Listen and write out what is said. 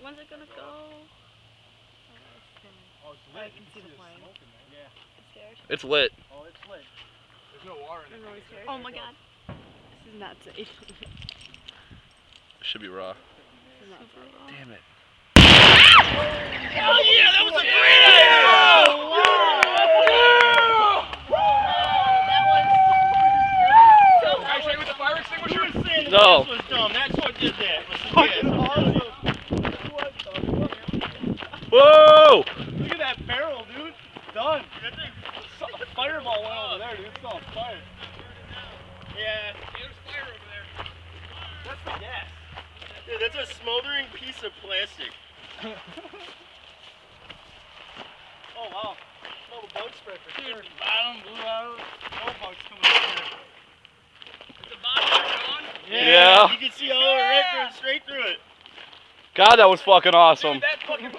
When's it gonna go? Oh, it's lit. I can see the flame. Yeah. Upstairs. It's lit. Oh, it's lit. There's no water in it. Oh my god. This is not safe. Should be raw. This is not safe. Damn it. Hell yeah, that was a great idea! Actually, with the fire extinguisher? No. This was dumb. That's what did that. Fucking awesome. Whoa! Look at that barrel, dude. It's done. That thing, fireball went over there, dude. It's on fire. Yeah, there's fire over there. That's the gas. Dude, that's a smoldering piece of plastic. Oh, wow. Smell the bug spray for sure. Dude, bottom blew out. No bugs coming in here. Is the bottom gone? Yeah. You can see all the red going straight through it. God, that was fucking awesome. Dude, that fucking